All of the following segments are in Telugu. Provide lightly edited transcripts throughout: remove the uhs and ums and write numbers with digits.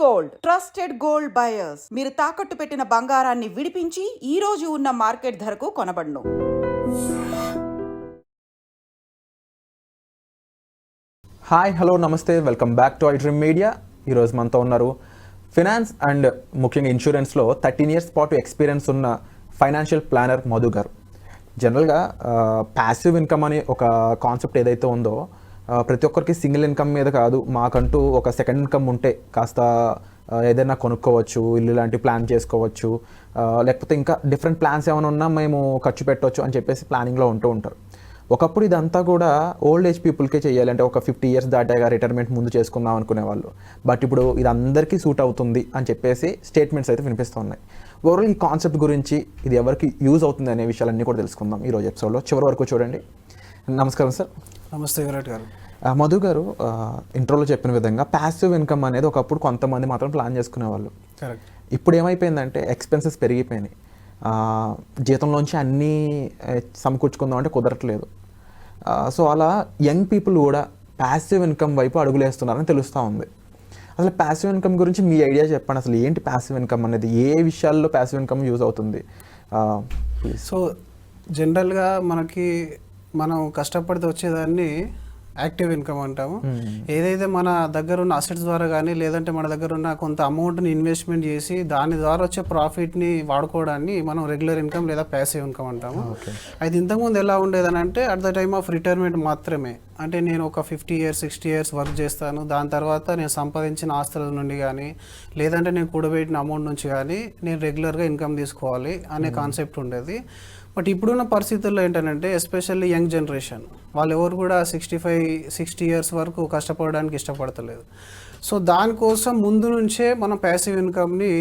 Gold trusted gold buyers. మీరు తాకట్టు పెట్టిన బంగారాన్ని విడిపించి ఈ రోజు ఉన్న మార్కెట్ ధరకు కొనబడును. హాయ్, హలో, నమస్తే, welcome back to iDream media. ఈరోజు మనతో ఉన్నారు ఫినాన్స్ అండ్ ముఖ్యంగా ఇన్సూరెన్స్లో 13 years పాటు ఎక్స్పీరియన్స్ ఉన్న ఫైనాన్షియల్ ప్లానర్ మధు గారు. జనరల్గా ప్యాసివ్ ఇన్కమ్ అనే ఒక కాన్సెప్ట్ ఏదైతే ఉందో ప్రతి ఒక్కరికి సింగిల్ ఇన్కమ్ మీద కాదు, మాకంటూ ఒక సెకండ్ ఇన్కమ్ ఉంటే కాస్త ఏదైనా కొనుక్కోవచ్చు, ఇల్లు లాంటి ప్లాన్ చేసుకోవచ్చు, లేకపోతే ఇంకా డిఫరెంట్ ప్లాన్స్ ఏమైనా ఉన్నా మేము ఖర్చు పెట్టవచ్చు అని చెప్పేసి ప్లానింగ్లో ఉంటూ ఉంటారు. ఒకప్పుడు ఇదంతా కూడా ఓల్డ్ ఏజ్ పీపుల్కే చేయాలి, అంటే ఒక 50 years దాటాగా రిటైర్మెంట్ ముందు చేసుకుందాం అనుకునేవాళ్ళు. బట్ ఇప్పుడు ఇది అందరికీ సూట్ అవుతుంది అని చెప్పేసి స్టేట్మెంట్స్ అయితే వినిపిస్తూ ఉన్నాయి. ఓవరాల్ ఈ కాన్సెప్ట్ గురించి ఇది ఎవరికి యూజ్ అవుతుంది అనే విషయాలన్నీ కూడా తెలుసుకుందాం ఈరోజు ఎపిసోడ్లో. చివరి వరకు చూడండి. నమస్కారం సార్. నమస్తే విరాట్ గారు. మధు గారు, ఇంట్రోలో చెప్పిన విధంగా ప్యాసివ్ ఇన్కమ్ అనేది ఒకప్పుడు కొంతమంది మాత్రం ప్లాన్ చేసుకునేవాళ్ళు. కరెక్ట్. ఇప్పుడు ఏమైపోయిందంటే ఎక్స్పెన్సెస్ పెరిగిపోయినాయి. జీతంలోంచి అన్నీ సమకూర్చుకుందాం అంటే కుదరట్లేదు. సో అలా యంగ్ పీపుల్ కూడా ప్యాసివ్ ఇన్కమ్ వైపు అడుగులేస్తున్నారని తెలుస్తూ ఉంది. అసలు ప్యాసివ్ ఇన్కమ్ గురించి మీ ఐడియా చెప్పండి. అసలు ఏంటి ప్యాసివ్ ఇన్కమ్ అనేది, ఏ విషయాల్లో ప్యాసివ్ ఇన్కమ్ యూజ్ అవుతుంది? సో జనరల్గా మనం కష్టపడితే వచ్చేదాన్ని యాక్టివ్ ఇన్కమ్ అంటాము. ఏదైతే మన దగ్గర ఉన్న అసెట్స్ ద్వారా కానీ లేదంటే మన దగ్గర ఉన్న కొంత అమౌంట్ని ఇన్వెస్ట్మెంట్ చేసి దాని ద్వారా వచ్చే ప్రాఫిట్ని వాడుకోవడాన్ని మనం రెగ్యులర్ ఇన్కమ్ లేదా ప్యాసివ్ ఇన్కమ్ అంటాము. అయితే ఇంతకుముందు ఎలా ఉండేదని అంటే at the time of retirement మాత్రమే. అంటే నేను ఒక 50 years 60 years వర్క్ చేస్తాను, దాని తర్వాత నేను సంపాదించిన ఆస్తుల నుండి కానీ లేదంటే నేను కూడబెట్టిన అమౌంట్ నుంచి కానీ నేను రెగ్యులర్గా ఇన్కమ్ తీసుకోవాలి అనే కాన్సెప్ట్ ఉండేది. బట్ ఇప్పుడున్న పరిస్థితుల్లో ఏంటంటే ఎస్పెషల్లీ యంగ్ జనరేషన్ వాళ్ళు ఎవరు కూడా 65-60 years వరకు కష్టపడడానికి ఇష్టపడతలేదు. సో దానికోసం ముందు నుంచే మనం ప్యాసివ్ ఇన్కమ్ని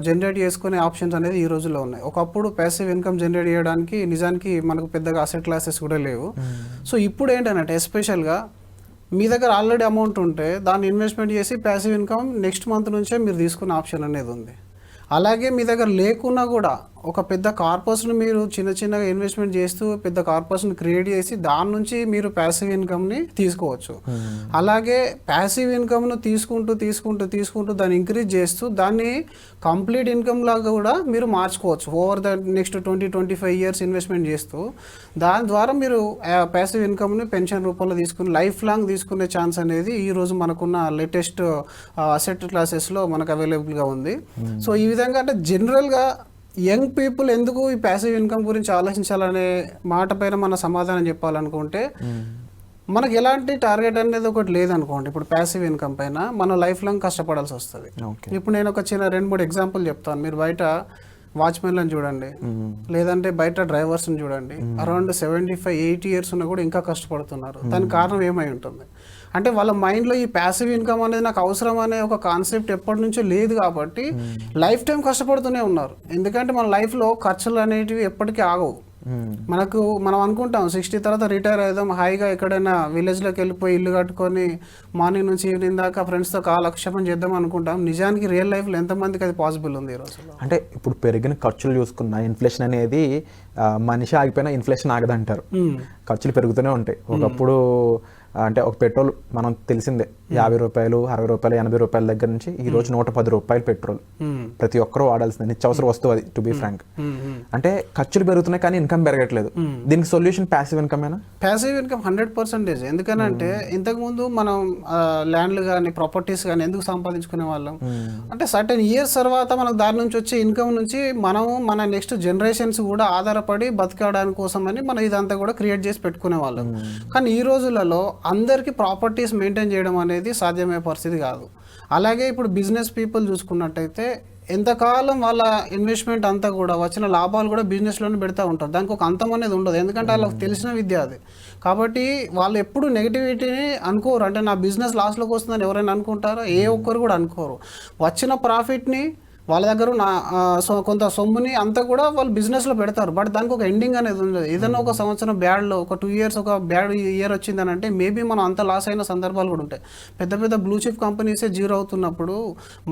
జనరేట్ చేసుకునే ఆప్షన్స్ అనేది ఈ రోజుల్లో ఉన్నాయి. ఒకప్పుడు ప్యాసివ్ ఇన్కమ్ జనరేట్ చేయడానికి నిజానికి మనకు పెద్దగా అసెట్ క్లాసెస్ కూడా లేవు. సో ఇప్పుడు ఏంటంటే ఎస్పెషల్గా మీ దగ్గర ఆల్రెడీ అమౌంట్ ఉంటే దాన్ని ఇన్వెస్ట్మెంట్ చేసి ప్యాసివ్ ఇన్కమ్ నెక్స్ట్ మంత్ నుంచే మీరు తీసుకునే ఆప్షన్ అనేది ఉంది. అలాగే మీ దగ్గర లేకున్నా కూడా ఒక పెద్ద కార్పస్ని మీరు చిన్నగా ఇన్వెస్ట్మెంట్ చేస్తూ పెద్ద కార్పస్ని క్రియేట్ చేసి దాని నుంచి మీరు ప్యాసివ్ ఇన్కమ్ని తీసుకోవచ్చు. అలాగే ప్యాసివ్ ఇన్కమ్ను తీసుకుంటూ దాన్ని ఇంక్రీజ్ చేస్తూ దాన్ని కంప్లీట్ ఇన్కమ్ లాగా కూడా మీరు మార్చుకోవచ్చు. Over the next 20-25 years investment చేస్తూ దాని ద్వారా మీరు ప్యాసివ్ ఇన్కమ్ని పెన్షన్ రూపంలో తీసుకుని లైఫ్ లాంగ్ తీసుకునే ఛాన్స్ అనేది ఈరోజు మనకున్న లేటెస్ట్ అసెట్ క్లాసెస్లో మనకు అవైలబుల్గా ఉంది. సో ఈ విధంగా అంటే జనరల్గా యంగ్ పీపుల్ ఎందుకు ఈ ప్యాసివ్ ఇన్కమ్ గురించి ఆలోచించాలనే మాట పైన మన సమాధానం చెప్పాలనుకుంటే మనకి ఎలాంటి టార్గెట్ అనేది ఒకటి లేదనుకోండి. ఇప్పుడు ప్యాసివ్ ఇన్కమ్ పైన మనం లైఫ్ లాంగ్ కష్టపడాల్సి వస్తుంది. ఇప్పుడు నేను ఒక చిన్న 2-3 ఎగ్జాంపుల్ చెప్తాను. మీరు బయట వాచ్మెన్లను చూడండి, లేదంటే బయట డ్రైవర్స్ని చూడండి, అరౌండ్ 75-80 years ఉన్నా కూడా ఇంకా కష్టపడుతున్నారు. దానికి కారణం ఏమై ఉంటుంది అంటే వాళ్ళ మైండ్లో ఈ ప్యాసివ్ ఇన్కమ్ అనేది నాకు అవసరం అనే ఒక కాన్సెప్ట్ ఎప్పటి నుంచో లేదు కాబట్టి లైఫ్ టైం కష్టపడుతూనే ఉన్నారు. ఎందుకంటే మన లైఫ్లో ఖర్చులు అనేటివి ఎప్పటికీ ఆగవు. మనం అనుకుంటాం 60 తర్వాత రిటైర్ అవుదాం, హాయిగా ఎక్కడైనా విలేజ్లోకి వెళ్ళిపోయి ఇల్లు కట్టుకొని మార్నింగ్ నుంచి ఈవినింగ్ దాకా ఫ్రెండ్స్తో కాలక్షేపం చేద్దాం అనుకుంటాం. నిజానికి రియల్ లైఫ్లో ఎంతమందికి అది పాసిబుల్ ఉంది ఈ రోజుల్లో? అంటే ఇప్పుడు పెరిగిన ఖర్చులు చూసుకున్న ఇన్ఫ్లేషన్ అనేది మనిషి ఆగిపోయినా ఇన్ఫ్లేషన్ ఆగదంటారు. ఖర్చులు పెరుగుతూనే ఉంటాయి. ఒకప్పుడు అంటే ఒక పెట్రోల్ మనం తెలిసిందే 50 రూపాయలు, 60 రూపాయలు, 80 రూపాయల దగ్గర నుంచి ఈ రోజు 110 రూపాయలు పెట్రోల్. ప్రతి ఒక్కరూ వాడాల్సిందే, నిత్యావసర వస్తువు అది, టు బీ ఫ్రాంక్. అంటే ఖర్చులు పెరుగుతున్నాయి కానీ ఇన్కమ్ పెరగట్లేదు. దీనికి సొల్యూషన్ ప్యాసివ్ ఇన్కమేనా? Passive income 100%. ఎందుకనంటే ఇంతకుముందు మనం ల్యాండ్లు కానీ ప్రాపర్టీస్ కానీ ఎందుకు సంపాదించుకునే వాళ్ళం అంటే సర్టెన్ ఇయర్స్ తర్వాత మనకు దాని నుంచి వచ్చే ఇన్కమ్ నుంచి మనము మన నెక్స్ట్ జనరేషన్స్ కూడా ఆధారపడి బతకడానికి కోసమని మనం ఇదంతా కూడా క్రియేట్ చేసి పెట్టుకునే వాళ్ళం. కానీ ఈ రోజులలో అందరికీ ప్రాపర్టీస్ మెయింటైన్ చేయడం అనేది సాధ్యమయ్యే పరిస్థితి కాదు. అలాగే ఇప్పుడు బిజినెస్ పీపుల్ చూసుకున్నట్టయితే ఎంతకాలం వాళ్ళ ఇన్వెస్ట్మెంట్ అంతా కూడా వచ్చిన లాభాలు కూడా బిజినెస్లోనే పెడతా ఉంటారు. దానికి ఒక అంతం అనేది ఉండదు, ఎందుకంటే వాళ్ళకి తెలిసిన విద్య అది. కాబట్టి వాళ్ళు ఎప్పుడు నెగిటివిటీని అనుకోరు. అంటే నా బిజినెస్ లాస్లోకి వస్తుందని ఎవరైనా అనుకుంటారో? ఏ ఒక్కరు కూడా అనుకోరు. వచ్చిన ప్రాఫిట్ని వాళ్ళ దగ్గర ఉన్న కొంత సొమ్ముని అంతా కూడా వాళ్ళు బిజినెస్లో పెడతారు. బట్ దానికి ఒక ఎండింగ్ అనేది ఉండదు. ఏదైనా ఒక సంవత్సరం బ్యాడ్లో ఒక 2 years ఒక బ్యాడ్ ఇయర్ వచ్చిందని అంటే మేబీ మనం అంత లాస్ అయిన సందర్భాలు కూడా ఉంటాయి. పెద్ద పెద్ద బ్లూ చిప్ కంపెనీసే జీరో అవుతున్నప్పుడు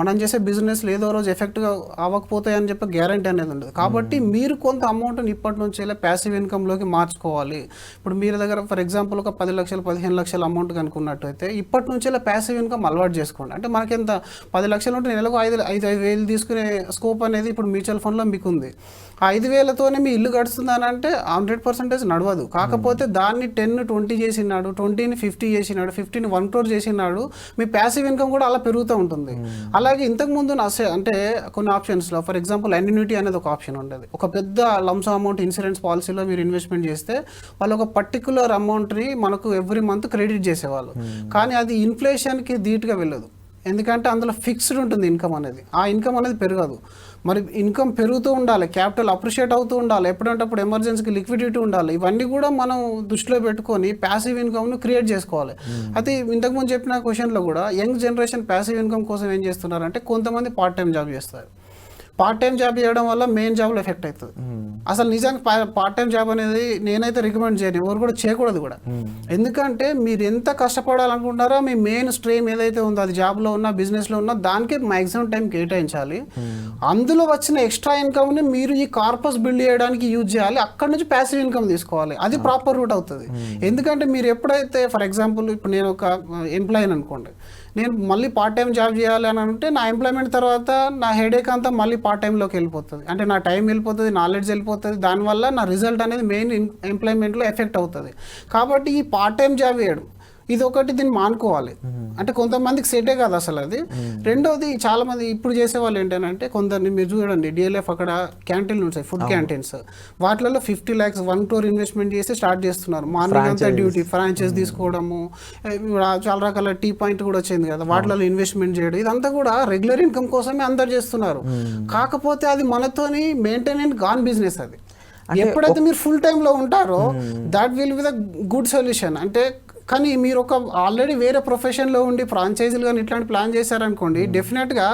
మనం చేసే బిజినెస్ ఏదో రోజు ఎఫెక్ట్గా అవ్వకపోతాయి అని చెప్పి గ్యారంటీ అనేది ఉండదు. కాబట్టి మీరు కొంత అమౌంట్ని ఇప్పటి నుంచి ప్యాసివ్ ఇన్కమ్లోకి మార్చుకోవాలి. ఇప్పుడు మీరు దగ్గర ఫర్ ఎగ్జాంపుల్ ఒక 10 లక్షలు 15 లక్షల అమౌంట్ కనుక్కున్నట్టయితే ఇప్పటి నుంచి ప్యాసివ్ ఇన్కమ్ అలవాటు చేసుకోండి. అంటే మనకెంత 10 లక్షలు ఉంటే నెలకు 5,000 తీసుకునే స్కోప్ అనేది ఇప్పుడు మ్యూచువల్ ఫండ్లో మీకు ఉంది. ఆ 5,000తోనే మీ ఇల్లు గడుస్తుందని అంటే 100% నడవదు. కాకపోతే దాన్ని 10-20 చేసినాడు, 20ని 50 చేసినాడు, 50ని 1 crore చేసినాడు, మీ ప్యాసివ్ ఇన్కమ్ కూడా అలా పెరుగుతూ ఉంటుంది. అలాగే ఇంతకుముందు అంటే కొన్ని ఆప్షన్స్లో ఫర్ ఎగ్జాంపుల్ అన్యూనిటీ అనేది ఒక ఆప్షన్ ఉండేది. ఒక పెద్ద లంస అమౌంట్ ఇన్సూరెన్స్ పాలసీలో మీరు ఇన్వెస్ట్మెంట్ చేస్తే వాళ్ళు ఒక పర్టికులర్ అమౌంట్ని మనకు ఎవ్రీ మంత్ క్రెడిట్ చేసేవాళ్ళు. కానీ అది ఇన్ఫ్లేషన్కి ధీటుగా వెళ్ళదు. ఎందుకంటే అందులో ఫిక్స్డ్ ఉంటుంది ఇన్కమ్ అనేది. ఆ ఇన్కమ్ అనేది పెరగదు. మరి ఇన్కమ్ పెరుగుతూ ఉండాలి, క్యాపిటల్ అప్రిషియేట్ అవుతూ ఉండాలి, ఎప్పుడంటే అప్పుడు ఎమర్జెన్సీకి లిక్విడిటీ ఉండాలి. ఇవన్నీ కూడా మనం దృష్టిలో పెట్టుకొని ప్యాసివ్ ఇన్కమ్ను క్రియేట్ చేసుకోవాలి. అయితే ఇంతకుముందు చెప్పిన క్వశ్చన్లో కూడా యంగ్ జనరేషన్ ప్యాసివ్ ఇన్కమ్ కోసం ఏం చేస్తున్నారంటే కొంతమంది పార్ట్ టైం జాబ్ చేస్తారు. పార్ట్ టైం జాబ్ చేయడం వల్ల మెయిన్ జాబ్లో ఎఫెక్ట్ అవుతుంది. అసలు నిజానికి పార్ట్ టైం జాబ్ అనేది నేనైతే రికమెండ్ చేయను, ఎవరు కూడా చేయకూడదు కూడా. ఎందుకంటే మీరు ఎంత కష్టపడాలనుకుంటారో మీ మెయిన్ స్ట్రీమ్ ఏదైతే ఉందో అది జాబ్లో ఉన్నా బిజినెస్లో ఉన్నా దానికే మ్యాక్సిమం టైం కేటాయించాలి. అందులో వచ్చిన ఎక్స్ట్రా ఇన్కమ్ని మీరు ఈ కార్పస్ బిల్డ్ చేయడానికి యూజ్ చేయాలి. అక్కడ నుంచి ప్యాసివ్ ఇన్కమ్ తీసుకోవాలి. అది ప్రాపర్ రూట్ అవుతుంది. ఎందుకంటే మీరు ఎప్పుడైతే ఫర్ ఎగ్జాంపుల్ ఇప్పుడు నేను ఒక ఎంప్లాయీ అనుకోండి, నేను మళ్ళీ పార్ట్ టైం జాబ్ చేయాలి అని అంటే నా ఎంప్లాయ్మెంట్ తర్వాత నా హెడేక్ అంతా మళ్ళీ పార్ట్ టైంలోకి వెళ్ళిపోతుంది. అంటే నా టైం వెళ్ళిపోతుంది, నాలెడ్జ్ వెళ్ళిపోతుంది. దానివల్ల నా రిజల్ట్ అనేది మెయిన్ ఎంప్లాయ్మెంట్లో ఎఫెక్ట్ అవుతుంది. కాబట్టి ఈ పార్ట్ టైం జాబ్ చేయడం ఇది ఒకటి, దీన్ని మానుకోవాలి. అంటే కొంతమందికి సెటే కాదు అసలు అది. రెండోది చాలా మంది ఇప్పుడు చేసే వాళ్ళు ఏంటంటే కొందరిని మీరు చూడండి DLF అక్కడ క్యాంటీన్లు ఉంటాయి, ఫుడ్ క్యాంటీన్స్, వాటిలలో 50 lakhs 1 crore ఇన్వెస్ట్మెంట్ చేసి స్టార్ట్ చేస్తున్నారు. మార్నింగ్ అంతా డ్యూటీ, ఫ్రాంచైజ్ తీసుకోవడము, చాలా రకాల టీ పాయింట్ కూడా వచ్చింది కదా, వాటిలో ఇన్వెస్ట్మెంట్ చేయడం, ఇదంతా కూడా రెగ్యులర్ ఇన్కమ్ కోసమే అందరు చేస్తున్నారు. కాకపోతే అది మనతోని మెయింటైన్ గాన్ బిజినెస్. అది ఎప్పుడైతే మీరు ఫుల్ టైంలో ఉంటారో that will be the good solution. అంటే కానీ మీరు ఒక ఆల్రెడీ వేరే ప్రొఫెషన్లో ఉండి ఫ్రాంచైజీలు కానీ ఇట్లాంటి ప్లాన్ చేశారనుకోండి, డెఫినెట్గా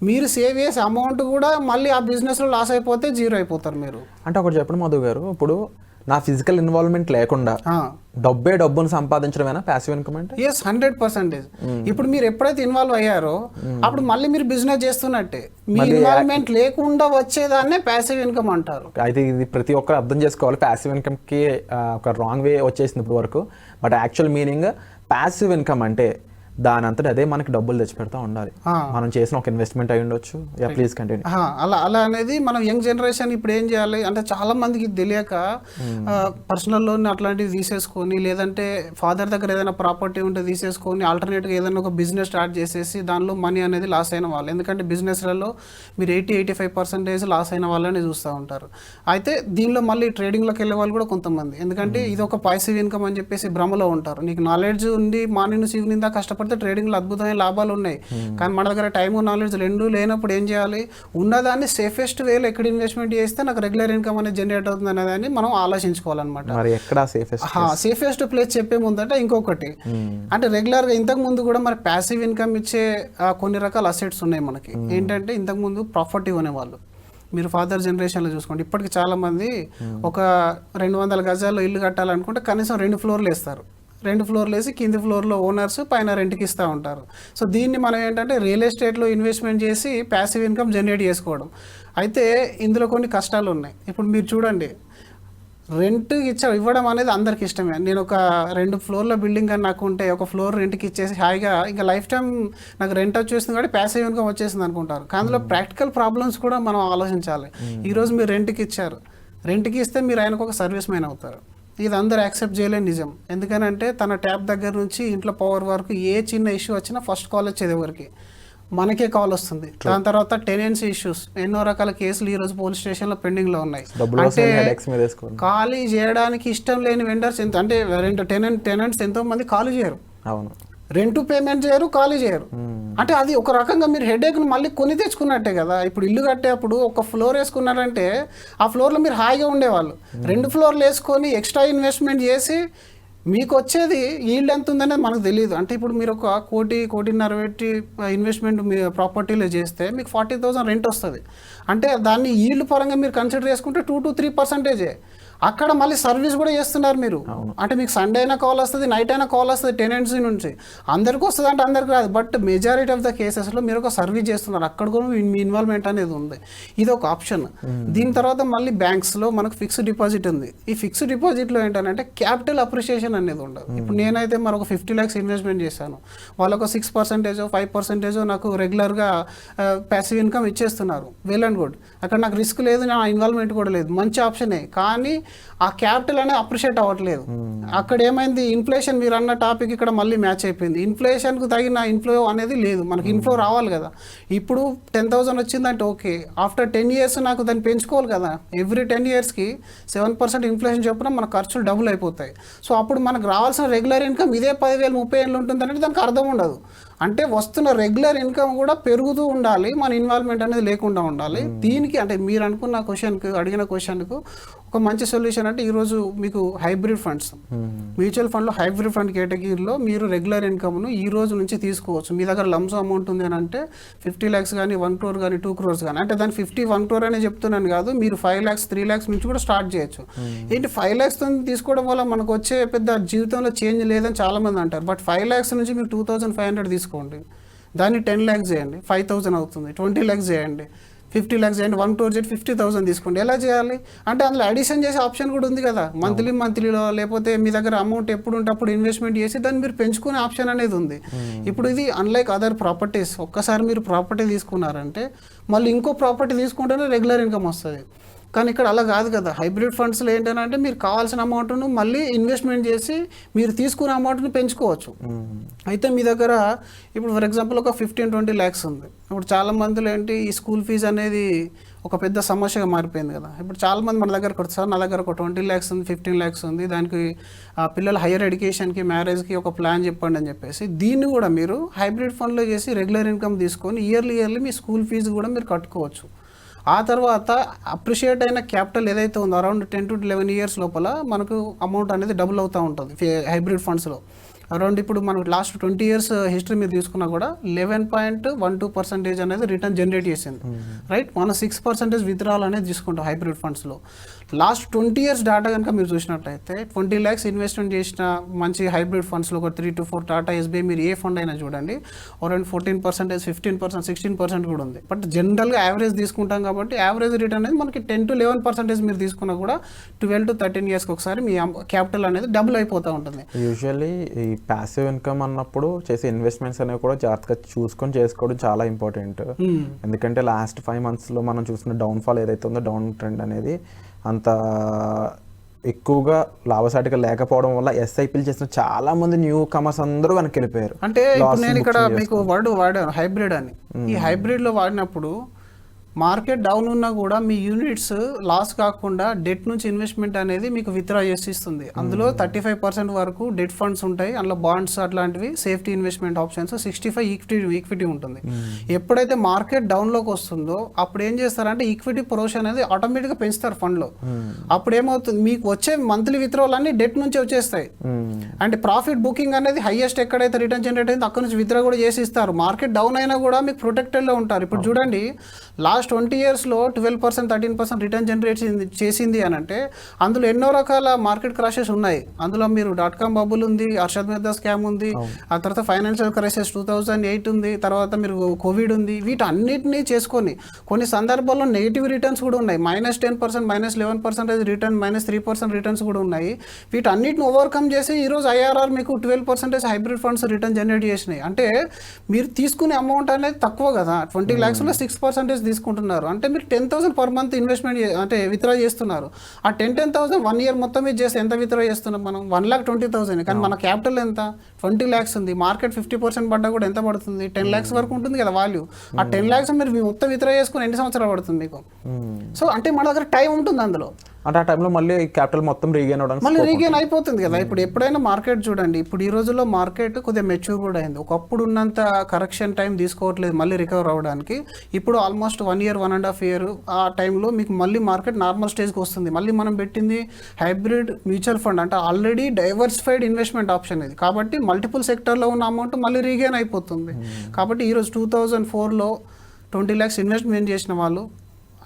మీరు సేవ్ చేసే అమౌంట్ కూడా మళ్ళీ ఆ బిజినెస్లో లాస్ అయిపోతే జీరో అయిపోతారు మీరు. అంటే ఒకటి చెప్పండి మధు గారు, ఇప్పుడు నా ఫిజికల్ ఇన్వాల్వ్మెంట్ లేకుండా డబ్బును సంపాదించడమేనా ప్యాసివ్ ఇన్కమ్ అంటే? ఎస్, 100%. ఇప్పుడు మీరు ఎప్పుడైతే ఇన్వాల్వ్ అయ్యారో అప్పుడు మళ్ళీ మీరు బిజినెస్ చేస్తున్నట్టే. మీ ఇన్వాల్వ్మెంట్ లేకుండా వచ్చేదాన్నే ప్యాసివ్ ఇన్కమ్ అంటారు. అయితే ఇది ప్రతి ఒక్కరు అర్థం చేసుకోవాలి. ప్యాసివ్ ఇన్కమ్కి ఒక రాంగ్ వే వచ్చేసింది ఇప్పుడు వరకు. But actual meaning passive income అంటే దాని అంతటా అదే మనకి డబ్బులు తెచ్చి పెడతా ఉండాలి. మనం చేసిన ఒక ఇన్వెస్ట్మెంట్ అయి ఉండొచ్చు. Please continue. అలా అనేది మనం యంగ్ జనరేషన్ ఇప్పుడు ఏం చేయాలి అంటే చాలా మందికి తెలియక పర్సనల్ లోన్ అట్లాంటివి తీసేసుకొని, లేదంటే ఫాదర్ దగ్గర ఏదైనా ప్రాపర్టీ ఉంటే తీసేసుకొని ఆల్టర్నేట్గా ఏదైనా ఒక బిజినెస్ స్టార్ట్ చేసేసి దానిలో మనీ అనేది లాస్ అయిన వాళ్ళు. ఎందుకంటే బిజినెస్లలో మీరు 80-85% లాస్ అయిన వాళ్ళని చూస్తూ ఉంటారు. అయితే దీనిలో మళ్ళీ ట్రేడింగ్లోకి వెళ్ళే వాళ్ళు కూడా కొంతమంది, ఎందుకంటే ఇది ఒక పాసివ్ ఇన్కమ్ అని చెప్పేసి భ్రమలో ఉంటారు. నీకు నాలెడ్జ్ ఉంది, మార్నింగ్ నుంచి ఈవినింగ్ దాకా కష్టపడితే ట్రేడింగ్లో అద్భుతమైన లాభాలు ఉన్నాయి. కానీ మన దగ్గర టైం నాలెడ్జ్ రెండు లేనప్పుడు ఏం చేయాలి? ఉన్నదాన్ని సేఫెస్ట్ వేలో ఎక్కడ ఇన్వెస్ట్మెంట్ చేస్తే నాకు రెగ్యులర్ ఇన్కమ్ అనేది జనరేట్ అవుతుంది అనేదాన్ని మనం ఆలోచించుకోవాలన్నమాట. సేఫెస్ట్ ప్లేస్ చెప్పే ముందంటే ఇంకొకటి అంటే రెగ్యులర్గా ఇంతకు ముందు కూడా మరి ప్యాసివ్ ఇన్కమ్ ఇచ్చే కొన్ని రకాల అసెట్స్ ఉన్నాయి మనకి. ఏంటంటే ఇంతకు ముందు ప్రాపర్టీ కొనేవాళ్ళు. మీరు ఫాదర్ జనరేషన్లో చూసుకోండి, ఇప్పటికి చాలామంది ఒక 200 గజాల్లో ఇల్లు కట్టాలనుకుంటే కనీసం 2 floors వేస్తారు. 2 floors వేసి కింది ఫ్లోర్లో ఓనర్స్, పైన రెంట్కి ఇస్తూ ఉంటారు. సో దీన్ని మనం ఏంటంటే రియల్ ఎస్టేట్లో ఇన్వెస్ట్మెంట్ చేసి ప్యాసివ్ ఇన్కమ్ జనరేట్ చేసుకోవడం. అయితే ఇందులో కొన్ని కష్టాలు ఉన్నాయి. ఇప్పుడు మీరు చూడండి, రెంట్ ఇవ్వడం అనేది అందరికి ఇష్టమే. నేను ఒక 2 floors బిల్డింగ్ అని నాకు ఉంటే ఒక ఫ్లోర్ రెంట్కి ఇచ్చేసి హాయిగా ఇంకా లైఫ్ టైం నాకు రెంట్ వచ్చేస్తుంది కాబట్టి ప్యాసివ్ ఇన్కమ్ వచ్చేసింది అనుకుంటారు. కానీ అందులో ప్రాక్టికల్ ప్రాబ్లమ్స్ కూడా మనం ఆలోచించాలి. ఈరోజు మీరు రెంట్కి ఇచ్చారు, రెంట్కి ఇస్తే మీరు ఆయనకు ఒక సర్వీస్ మ్యాన్ అవుతారు. ఇది అందరూ యాక్సెప్ట్ చేయలేని నిజం. ఎందుకనంటే తన ట్యాప్ దగ్గర నుంచి ఇంట్లో పవర్ వరకు ఏ చిన్న ఇష్యూ వచ్చినా ఫస్ట్ కాల్ వచ్చేది ఎవరికి? మనకే కాల్ వస్తుంది. దాని తర్వాత టెనెన్సీ ఇష్యూస్, ఎన్నో రకాల కేసులు ఈ రోజు పోలీస్ స్టేషన్లో పెండింగ్లో ఉన్నాయి. అంటే ఖాళీ చేయడానికి ఇష్టం లేని వెండర్స్ ఎంత అంటే టెనెంట్స్ ఎంతో మంది ఖాళీ చేయరు, రెంట్ పేమెంట్ చేయరు, ఖాళీ చేయరు. అంటే అది ఒక రకంగా మీరు హెడేక్ను మళ్ళీ కొని తెచ్చుకున్నట్టే కదా. ఇప్పుడు ఇల్లు కట్టేప్పుడు ఒక ఫ్లోర్ వేసుకున్నారంటే ఆ ఫ్లోర్లో మీరు హాయిగా ఉండేవాళ్ళు. 2 floors వేసుకొని ఎక్స్ట్రా ఇన్వెస్ట్మెంట్ చేసి మీకు వచ్చేది ఈల్డ్ ఎంత ఉందనేది మనకు తెలియదు. అంటే ఇప్పుడు మీరు ఒక కోటిన్నర పెట్టి ఇన్వెస్ట్మెంట్ మీ ప్రాపర్టీలో చేస్తే మీకు 40,000 రెంట్ వస్తుంది. అంటే దాన్ని ఈల్డ్ పరంగా మీరు కన్సిడర్ చేసుకుంటే 2 to 3%. అక్కడ మళ్ళీ సర్వీస్ కూడా చేస్తున్నారు మీరు. అంటే మీకు సండే అయినా కాల్ వస్తుంది, నైట్ అయినా కాల్ వస్తుంది టెనెంట్స్ నుంచి. అందరికీ వస్తుంది అంటే అందరికీ రాదు, బట్ మెజారిటీ ఆఫ్ ద కేసెస్లో మీరు ఒక సర్వీస్ చేస్తున్నారు, అక్కడ కూడా మీ ఇన్వాల్వ్మెంట్ అనేది ఉంది. ఇది ఒక ఆప్షన్. దీని తర్వాత మళ్ళీ బ్యాంక్స్లో మనకు ఫిక్స్డ్ డిపాజిట్ ఉంది. ఈ ఫిక్స్డ్ డిపాజిట్లో ఏంటంటే క్యాపిటల్ అప్రిషియేషన్ అనేది ఉండదు. ఇప్పుడు నేనైతే మరొక 50 lakhs ఇన్వెస్ట్మెంట్ చేశాను, వాళ్ళొక 6% 5% నాకు రెగ్యులర్గా ప్యాసివ్ ఇన్కమ్ ఇచ్చేస్తున్నారు. వెల్ అండ్ గుడ్, అక్కడ నాకు రిస్క్ లేదు, నా ఇన్వాల్వ్మెంట్ కూడా లేదు, మంచి ఆప్షనే. కానీ ఆ క్యాపిటల్ అనేది అప్రిషియేట్ అవ్వట్లేదు. అక్కడ ఏమైంది, ఇన్ఫ్లేషన్ మీరు అన్న టాపిక్ ఇక్కడ మళ్ళీ మ్యాచ్ అయిపోయింది. ఇన్ఫ్లేషన్కు తగిన ఇన్ఫ్లో అనేది లేదు, మనకి ఇన్ఫ్లో రావాలి కదా. ఇప్పుడు 10,000 వచ్చిందంటే ఓకే, ఆఫ్టర్ 10 years నాకు దాన్ని పెంచుకోవాలి కదా. ఎవ్రీ 10 yearsకి 7% ఇన్ఫ్లేషన్ చొప్పున మన ఖర్చులు డబుల్ అయిపోతాయి. సో అప్పుడు మనకు రావాల్సిన రెగ్యులర్ ఇన్కమ్ ఇదే 10,000 30 ఏళ్ళు ఉంటుంది అంటే దానికి అర్థం ఉండదు. అంటే వస్తున్న రెగ్యులర్ ఇన్కమ్ కూడా పెరుగుతూ ఉండాలి, మన ఇన్వాల్వ్మెంట్ అనేది లేకుండా ఉండాలి. దీనికి అంటే మీరు అనుకున్న క్వశ్చన్కి, అడిగిన క్వశ్చన్కు ఒక మంచి సొల్యూషన్ అంటే ఈరోజు మీకు హైబ్రిడ్ ఫండ్స్, మ్యూచువల్ ఫండ్లో హైబ్రిడ్ ఫండ్ కేటగిరీలో మీరు రెగ్యులర్ ఇన్కమ్ను ఈ రోజు నుంచి తీసుకోవచ్చు. మీ దగ్గర లంసో అమౌంట్ ఉంది అని అంటే 50 lakhs కానీ 1 crore కానీ 2 crores కానీ, అంటే దాని 1 crore అనే చెప్తున్నాను కాదు, మీరు 5 lakhs 3 lakhs నుంచి కూడా స్టార్ట్ చేయొచ్చు. ఏంటి 5 lakhs తీసుకోవడం వల్ల మనకు వచ్చే పెద్ద జీవితంలో చేంజ్ లేదని చాలామంది అంటారు. బట్ 5 lakhs నుంచి మీరు 2,500 తీసుకోండి, దాన్ని 10 lakhs చేయండి, 5,000 అవుతుంది. 20 lakhs చేయండి, 50 lakhs చేయండి, 1 crore చేయండి, 50,000 తీసుకోండి. ఎలా చేయాలి అంటే అందులో అడిషన్ చేసే ఆప్షన్ కూడా ఉంది కదా. మంత్లీలో లేకపోతే మీ దగ్గర అమౌంట్ ఎప్పుడు ఉంటే అప్పుడు ఇన్వెస్ట్మెంట్ చేసి దాన్ని మీరు పెంచుకునే ఆప్షన్ అనేది ఉంది. ఇప్పుడు ఇది అన్లైక్ అదర్ ప్రాపర్టీస్, ఒక్కసారి మీరు ప్రాపర్టీ తీసుకున్నారంటే మళ్ళీ ఇంకో ప్రాపర్టీ తీసుకుంటేనే రెగ్యులర్ ఇన్కమ్ వస్తుంది. కానీ ఇక్కడ అలా కాదు కదా. హైబ్రిడ్ ఫండ్స్లో ఏంటంటే మీరు కావాల్సిన అమౌంట్ను మళ్ళీ ఇన్వెస్ట్మెంట్ చేసి మీరు తీసుకునే అమౌంట్ని పెంచుకోవచ్చు. అయితే మీ దగ్గర ఇప్పుడు ఫర్ ఎగ్జాంపుల్ ఒక 15-20 lakhs ఉంది. ఇప్పుడు చాలా మందిలో ఏంటి, ఈ స్కూల్ ఫీజు అనేది ఒక పెద్ద సమస్యగా మారిపోయింది కదా. ఇప్పుడు చాలామంది మన దగ్గరకు వస్తారు, నా దగ్గర ఒక 20 lakhs ఉంది, 15 lakhs ఉంది, దానికి పిల్లల హైయర్ ఎడ్యుకేషన్కి, మ్యారేజ్కి ఒక ప్లాన్ చెప్పండి అని చెప్పేసి దీన్ని కూడా మీరు హైబ్రిడ్ ఫండ్లో చేసి రెగ్యులర్ ఇన్కమ్ తీసుకొని ఇయర్లీ మీ స్కూల్ ఫీజు కూడా మీరు కట్టుకోవచ్చు. ఆ తర్వాత అప్రిషియేట్ అయిన క్యాపిటల్ ఏదైతే ఉందో అరౌండ్ 10 to 11 years లోపల మనకు అమౌంట్ అనేది డబుల్ అవుతూ ఉంటుంది హైబ్రిడ్ ఫండ్స్లో. అరౌండ్ ఇప్పుడు మనకు లాస్ట్ 20 years హిస్టరీ మీరు తీసుకున్నా కూడా 11.12% అనేది రిటర్న్ జనరేట్ చేసింది, రైట్. మనం 6% విత్డ్రాల్ అనేది తీసుకుంటాం హైబ్రిడ్ ఫండ్స్లో. లాస్ట్ 20 years డేటా కనుక మీరు చూసినట్లయితే 20 lakhs ఇన్వెస్ట్మెంట్ చేసిన మంచి హైబ్రిడ్ ఫండ్స్లో ఒక 3 to 4 టాటా ఎస్బీఐ మీరు ఏ ఫండ్ అయినా చూడండి, అరౌండ్ 14%, 15%, 16% కూడా ఉంది. బట్ జనరల్గా యావరేజ్ తీసుకుంటాం కాబట్టి యావరేజ్ రిటర్న్ అనేది మనకి 10 to 11% మీరు తీసుకున్నా కూడా 12 to 13 yearsకి ఒకసారి మీ క్యాపిటల్ అనేది డబుల్ అయిపోతూ ఉంటుంది. యూజువల్లీ ఈ ప్యాసివ్ ఇన్కమ్ అన్నప్పుడు చేసే ఇన్వెస్ట్మెంట్స్ అనేవి కూడా జాగ్రత్తగా చూసుకొని చేసుకోవడం చాలా ఇంపార్టెంట్. ఎందుకంటే లాస్ట్ 5 monthsలో మనం చూసిన డౌన్ఫాల్ ఏదైతే ఉందో, డౌన్ ట్రెండ్ అనేది అంత ఎక్కువగా లాభసాటిగా లేకపోవడం వల్ల ఎస్ఐపీలు చేసిన చాలా మంది న్యూ కమర్స్ అందరూ వెనక్కి వెళ్ళిపోయారు. అంటే ఇప్పుడు నేను ఇక్కడ మీకు వర్డ్ వాడాను హైబ్రిడ్ అని. ఈ హైబ్రిడ్లో వాడినప్పుడు మార్కెట్ డౌన్ ఉన్నా కూడా మీ యూనిట్స్ లాస్ కాకుండా డెట్ నుంచి ఇన్వెస్ట్మెంట్ అనేది మీకు విత్డ్రా చేసి ఇస్తుంది. అందులో 35% వరకు డెట్ ఫండ్స్ ఉంటాయి, అందులో బాండ్స్ అట్లాంటివి సేఫ్టీ ఇన్వెస్ట్మెంట్ ఆప్షన్స్, 65 ఈక్విటీ ఉంటుంది. ఎప్పుడైతే మార్కెట్ డౌన్లోకి వస్తుందో అప్పుడు ఏం చేస్తారంటే ఈక్విటీ ప్రొషన్ అనేది ఆటోమేటిక్గా పెంచుతారు ఫండ్లో. అప్పుడు ఏమవుతుంది, మీకు వచ్చే మంత్లీ విత్డ్రాల్ అన్ని డెట్ నుంచి వచ్చేస్తాయి. అంటే ప్రాఫిట్ బుకింగ్ అనేది హైయెస్ట్ ఎక్కడైతే రిటర్న్ జనరేట్ అయిందో అక్కడ నుంచి విత్డ్రా కూడా చేసి ఇస్తారు. మార్కెట్ డౌన్ అయినా కూడా మీకు ప్రొటెక్టెడ్లో ఉంటారు. ఇప్పుడు చూడండి లాస్ట్ 20 yearsలో 12%, 13% రిటర్న్ జనరేట్ చేసింది అని అంటే అందులో ఎన్నో రకాల మార్కెట్ క్రాషెస్ ఉన్నాయి. అందులో మీరు .com బబుల్ ఉంది, హర్షద్ మెహతా స్కామ్ ఉంది, ఆ తర్వాత ఫైనాన్షియల్ క్రైసిస్ 2008 ఉంది, తర్వాత మీరు కోవిడ్ ఉంది. వీటన్నిటినీ చేసుకొని కొన్ని సందర్భాల్లో నెగిటివ్ రిటర్న్స్ కూడా ఉన్నాయి, -10%, -11% రిటర్న్, -3% రిటర్న్స్ కూడా ఉన్నాయి. వీటన్నిటిని ఓవర్కమ్ చేసి ఈరోజు ఐఆర్ఆర్ మీకు 12% హైబ్రిడ్ ఫండ్స్ రిటర్న్ జనరేట్ చేసినాయి. అంటే మీరు తీసుకునే అమౌంట్ అనేది తక్కువ కదా, 20 lakhsలో 6% తీసుకుంటున్నారు. అంటే మీరు 10,000 per month ఇన్వెస్ట్మెంట్ అంటే విత్డ్రా చేస్తున్నారు. ఆ 10,000 1 year మొత్తం ఇది చేస్తే ఎంత విత్డ్రా చేస్తున్నాం మనం? 1,20,000. కానీ మన క్యాపిటల్ ఎంత? 20 lakhs ఉంది. మార్కెట్ 50% పడ్డా కూడా ఎంత పడుతుంది? 10 lakhs వరకు ఉంటుంది కదా వాల్యూ. ఆ 10 lakhs మీరు మొత్తం విత్డ్రా చేసుకుని ఎన్ని సంవత్సరాలు పడుతుంది మీకు? సో అంటే మన దగ్గర టైం ఉంటుంది అందులో. అంటే ఆ టైంలో మళ్ళీ క్యాపిటల్ మొత్తం రీగెయిన్ అవడానికి మళ్ళీ రీగెయిన్ అయిపోతుంది కదా. ఇప్పుడు ఎప్పుడైనా మార్కెట్ చూడండి, ఇప్పుడు ఈ రోజుల్లో మార్కెట్ కొద్దిగా మెచ్యూర్ కూడా అయింది. ఒకప్పుడు ఉన్నంత కరెక్షన్ టైం తీసుకోవట్లేదు మళ్ళీ రికవర్ అవ్వడానికి. ఇప్పుడు ఆల్మోస్ట్ 1 year 1.5 year ఆ టైంలో మీకు మళ్ళీ మార్కెట్ నార్మల్ స్టేజ్కి వస్తుంది. మళ్ళీ మనం పెట్టింది హైబ్రిడ్ మ్యూచువల్ ఫండ్, అంటే ఆల్రెడీ డైవర్సిఫైడ్ ఇన్వెస్ట్మెంట్ ఆప్షన్ ఇది. కాబట్టి మల్టిపుల్ సెక్టర్లో ఉన్న అమౌంట్ మళ్ళీ రీగెయిన్ అయిపోతుంది. కాబట్టి ఈరోజు 2004లో 20 lakhs ఇన్వెస్ట్మెంట్ చేసిన వాళ్ళు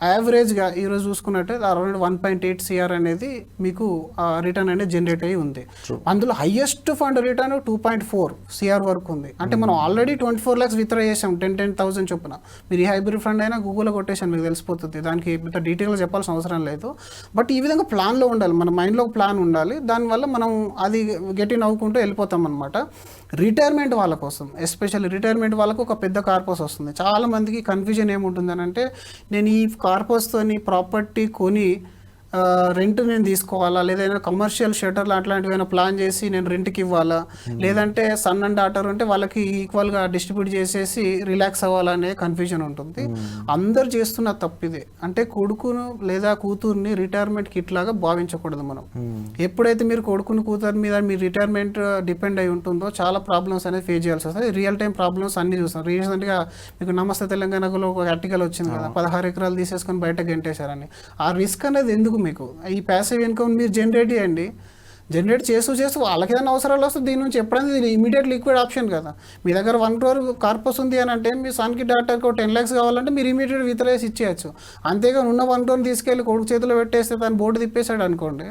యావరేజ్గా ఈరోజు చూసుకున్నట్టే అరౌండ్ 1.8 CR అనేది మీకు రిటర్న్ అనేది జనరేట్ అయ్యి ఉంది. అందులో హైయెస్ట్ ఫండ్ రిటర్న్ 2.4 CR వరకు ఉంది. అంటే మనం ఆల్రెడీ 24 lakhs విత్డ్రా చేసాం 10,000 చొప్పున. మీరు ఈ హైబ్రిడ్ ఫండ్ అయినా గూగుల్లో కొట్టేసాను, మీకు తెలిసిపోతుంది. దానికి ఇంత డీటెయిల్గా చెప్పాల్సిన అవసరం లేదు. బట్ ఈ విధంగా ప్లాన్లో ఉండాలి, మన మైండ్లో ఒక ప్లాన్ ఉండాలి. దానివల్ల మనం అది గెటిన్ అవ్వుకుంటూ వెళ్ళిపోతాం అనమాట. రిటైర్మెంట్ వాళ్ళ కోసం, ఎస్పెషల్లీ రిటైర్మెంట్ వాళ్ళకు ఒక పెద్ద కార్పస్ వస్తుంది. చాలా మందికి కన్ఫ్యూజన్ ఏముంటుందని అంటే, నేను ఈ కార్పస్తోని ప్రాపర్టీ కొని రెంట్ నేను తీసుకోవాలా, లేదైనా కమర్షియల్ షటర్లు అట్లాంటివైనా ప్లాన్ చేసి నేను రెంట్కి ఇవ్వాలా, లేదంటే సన్ అండ్ డాటర్ ఉంటే వాళ్ళకి ఈక్వల్గా డిస్ట్రిబ్యూట్ చేసేసి రిలాక్స్ అవ్వాలనే కన్ఫ్యూజన్ ఉంటుంది. అందరు చేస్తున్న తప్పిదే. అంటే కొడుకును లేదా కూతుర్ని రిటైర్మెంట్ కిట్ లాగా భావించకూడదు మనం. ఎప్పుడైతే మీరు కొడుకుని కూతురు మీద మీ రిటైర్మెంట్ డిపెండ్ అయి ఉంటుందో చాలా ప్రాబ్లమ్స్ అనేది ఫేస్ చేయాల్సి వస్తుంది. రియల్ టైం ప్రాబ్లమ్స్ అన్ని చూస్తాం. రీసెంట్గా మీకు నమస్తే తెలంగాణలో ఒక ఆర్టికల్ వచ్చింది కదా, 16 ఎకరాలు తీసేసుకొని బయట గెంటేశారని. ఆ రిస్క్ అనేది ఎందుకు? మీకు ఈ ప్యాసివ్ ఇన్కమ్ మీరు జనరేట్ చేయండి. జనరేట్ చేస్తూ వాళ్ళకి ఏదైనా అవసరాలు వస్తే దీని నుంచి ఎప్పుడైనా ఇది ఇమీడియట్ లిక్విడ్ ఆప్షన్ కదా. మీ దగ్గర 1 crore కార్పస్ ఉంది అని అంటే మీ సన్కి డాటాకి 10 lakhs కావాలంటే మీరు ఇమీడియట్ విత్డ్రా ఇచ్చేయచ్చు. అంతేగాని ఉన్న 1 crore తీసుకెళ్ళి కొడుకు చేతిలో పెట్టేస్తే దాన్ని బోర్డు తిప్పేశాడు అనుకోండి,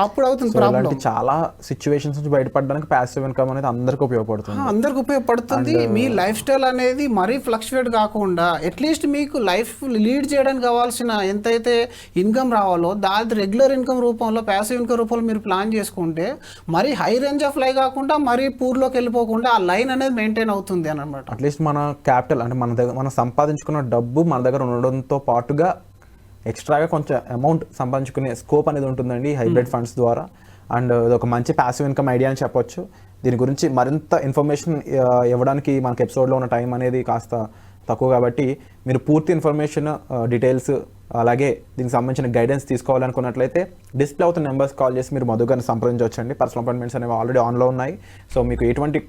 అప్పుడు అవుతుంది ప్రాబ్లం. చాలా సిచ్యువేషన్స్ నుంచి బయటపడడానికి ప్యాసివ్ ఇన్కమ్ అనేది అందరికీ ఉపయోగపడుతుంది. అందరికి ఉపయోగపడుతుంది. మీ లైఫ్ స్టైల్ అనేది మరీ ఫ్లక్చువేట్ కాకుండా అట్లీస్ట్ మీకు లైఫ్ లీడ్ చేయడానికి కావాల్సిన ఎంతైతే ఇన్కమ్ రావాలో దాని రెగ్యులర్ ఇన్కమ్ రూపంలో, ప్యాసివ్ ఇన్కమ్ రూపంలో మీరు ప్లాన్ చేసుకుంటే మరి హై రేంజ్ ఆఫ్ లై కాకుండా మరి పూర్లోకి వెళ్ళిపోకుండా ఆ లైన్ అనేది మెయింటైన్ అవుతుంది అని అనమాట. అట్లీస్ట్ మన క్యాపిటల్ అంటే మన దగ్గర మనం సంపాదించుకున్న డబ్బు మన దగ్గర ఉండడంతో పాటుగా ఎక్స్ట్రాగా కొంచెం అమౌంట్ సంపాదించుకునే స్కోప్ అనేది ఉంటుందండి హైబ్రిడ్ ఫండ్స్ ద్వారా. అండ్ ఇది ఒక మంచి ప్యాసివ్ ఇన్కమ్ ఐడియా అని చెప్పొచ్చు. దీని గురించి మరింత ఇన్ఫర్మేషన్ ఇవ్వడానికి మనకి ఎపిసోడ్లో ఉన్న టైం అనేది కాస్త తక్కువ కాబట్టి మీరు పూర్తి ఇన్ఫర్మేషన్, డీటెయిల్స్, అలాగే దీనికి సంబంధించిన గైడెన్స్ తీసుకోవాలనుకున్నట్లయితే డిస్ప్లే అవుతున్న నెంబర్స్ కాల్ చేసి మీరు మధు గారిని సంప్రదించవచ్చండి. పర్సనల్ అపాయింట్మెంట్స్ అనేవి ఆల్రెడీ ఆన్లో ఉన్నాయి. సో మీకు ఎటువంటి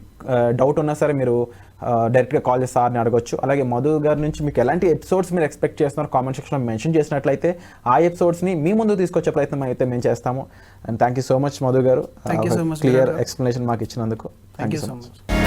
డౌట్ ఉన్నా సరే మీరు డైరెక్ట్గా కాల్ చేసి సార్ని అడగొచ్చు. అలాగే మధు గారి నుంచి మీకు ఎలాంటి ఎపిసోడ్స్ మీరు ఎక్స్పెక్ట్ చేస్తున్నారు కామెంట్ సెక్షన్లో మెన్షన్ చేసినట్లయితే ఆ ఎపిసోడ్స్ని మీ ముందు తీసుకొచ్చే ప్రయత్నం అయితే మేము చేస్తాము. And thank you so much Madhu గారు, క్లియర్ ఎక్స్ప్లెనేషన్ మాకు ఇచ్చినందుకు. Thank you so much.